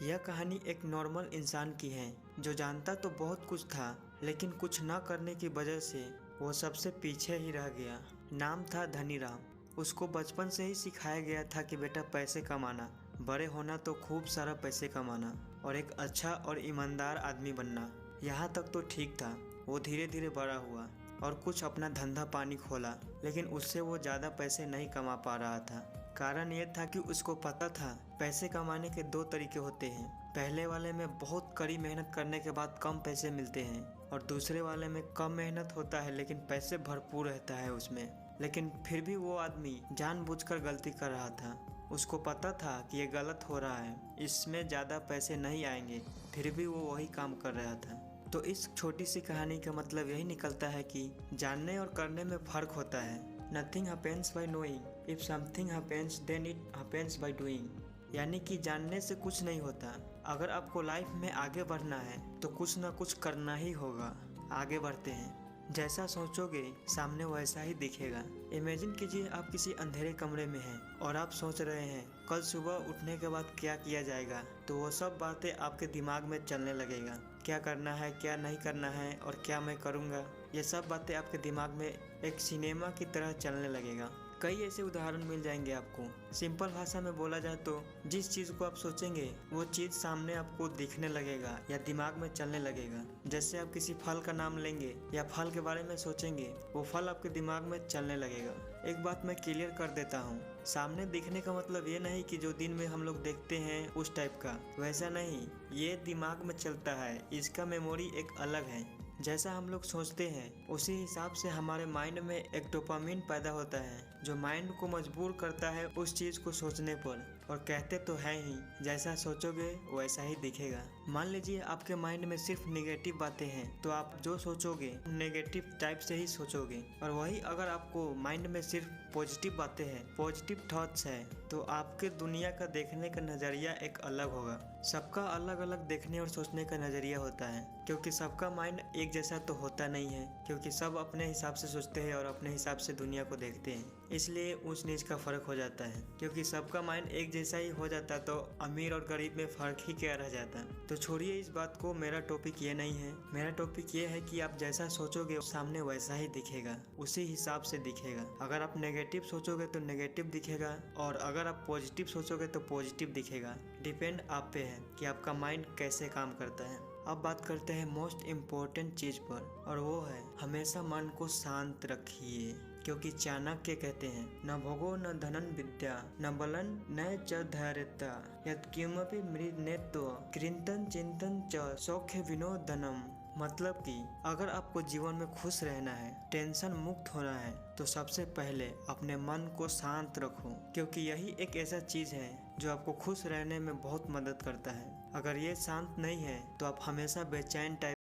यह कहानी एक नॉर्मल इंसान की है जो जानता तो बहुत कुछ था, लेकिन कुछ न करने की वजह से वो सबसे पीछे ही रह गया। नाम था धनीराम। उसको बचपन से ही सिखाया गया था कि बेटा पैसे कमाना, बड़े होना तो खूब सारा पैसे कमाना और एक अच्छा और ईमानदार आदमी बनना। यहाँ तक तो ठीक था। वो धीरे धीरे बड़ा हुआ और कुछ अपना धंधा पानी खोला, लेकिन उससे वो ज़्यादा पैसे नहीं कमा पा रहा था। कारण ये था कि उसको पता था पैसे कमाने के दो तरीके होते हैं। पहले वाले में बहुत कड़ी मेहनत करने के बाद कम पैसे मिलते हैं और दूसरे वाले में कम मेहनत होता है लेकिन पैसे भरपूर रहता है उसमें। लेकिन फिर भी वो आदमी जानबूझकर गलती कर रहा था। उसको पता था कि ये गलत हो रहा है, इसमें ज़्यादा पैसे नहीं आएंगे, फिर भी वो वही काम कर रहा था। तो इस छोटी सी कहानी का मतलब यही निकलता है कि जानने और करने में फ़र्क होता है। Nothing happens by knowing. If something happens, then it happens by doing. यानी कि जानने से कुछ नहीं होता। अगर आपको लाइफ में आगे बढ़ना है तो कुछ ना कुछ करना ही होगा। आगे बढ़ते हैं। जैसा सोचोगे सामने वैसा ही दिखेगा। इमेजिन कीजिए आप किसी अंधेरे कमरे में हैं और आप सोच रहे हैं कल सुबह उठने के बाद क्या किया जाएगा। तो वो सब बातें आपके दिमाग में चलने लगेगा। क्या करना है, क्या नहीं करना है और क्या मैं करूँगा, ये सब बातें आपके दिमाग में एक सिनेमा की तरह चलने लगेगा। कई ऐसे उदाहरण मिल जाएंगे आपको। सिंपल भाषा में बोला जाए तो जिस चीज़ को आप सोचेंगे वो चीज़ सामने आपको दिखने लगेगा या दिमाग में चलने लगेगा। जैसे आप किसी फल का नाम लेंगे या फल के बारे में सोचेंगे, वो फल आपके दिमाग में चलने लगेगा। एक बात मैं क्लियर कर देता हूँ, सामने दिखने का मतलब ये नहीं कि जो दिन में हम लोग देखते हैं उस टाइप का, वैसा नहीं। ये दिमाग में चलता है, इसका मेमोरी एक अलग है। जैसा हम लोग सोचते हैं उसी हिसाब से हमारे माइंड में एक डोपामिन पैदा होता है जो माइंड को मजबूर करता है उस चीज़ को सोचने पर। और कहते तो हैं ही, जैसा सोचोगे वैसा ही दिखेगा। मान लीजिए आपके माइंड में सिर्फ नेगेटिव बातें हैं तो आप जो सोचोगे नेगेटिव टाइप से ही सोचोगे। और वही अगर आपको माइंड में सिर्फ पॉजिटिव बातें हैं, पॉजिटिव थॉट्स है, तो आपके दुनिया का देखने का नज़रिया एक अलग होगा। सबका अलग अलग देखने और सोचने का नज़रिया होता है, क्योंकि सबका माइंड एक जैसा तो होता नहीं है, क्योंकि सब अपने हिसाब से सोचते हैं और अपने हिसाब से दुनिया को देखते हैं। इसलिए ऊंच नीच का फ़र्क हो जाता है। क्योंकि सबका माइंड एक जैसा ही हो जाता तो अमीर और गरीब में फ़र्क ही क्या रह जाता। तो छोड़िए इस बात को, मेरा टॉपिक ये नहीं है। मेरा टॉपिक ये है कि आप जैसा सोचोगे सामने वैसा ही दिखेगा, उसी हिसाब से दिखेगा। अगर आप नेगेटिव सोचोगे तो नेगेटिव दिखेगा और अगर आप पॉजिटिव सोचोगे तो पॉजिटिव दिखेगा। डिपेंड आप पे है कि आपका माइंड कैसे काम करता है। अब बात करते हैं मोस्ट इम्पोर्टेंट चीज़ पर, और वो है हमेशा मन को शांत रखिए। क्योंकि चाणक्य कहते हैं न भोगो न धनन विद्या न बलन न च धैर्यता यत् किमपि मृन्नेत्व कृंतन चिंतन च सौख्य विनोदनम। मतलब कि अगर आपको जीवन में खुश रहना है, टेंशन मुक्त होना है, तो सबसे पहले अपने मन को शांत रखो। क्योंकि यही एक ऐसा चीज़ है जो आपको खुश रहने में बहुत मदद करता है। अगर ये शांत नहीं है तो आप हमेशा बेचैन टाइप